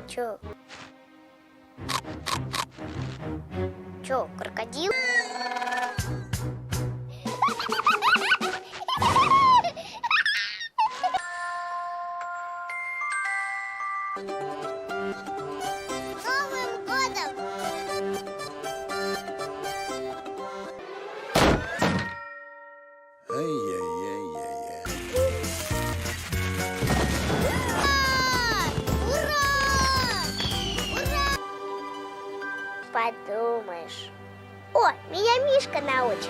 Чё? Чё, крокодил? Новым годом! Ай-яй-яй-яй-яй. Подумаешь. О, меня Мишка научит.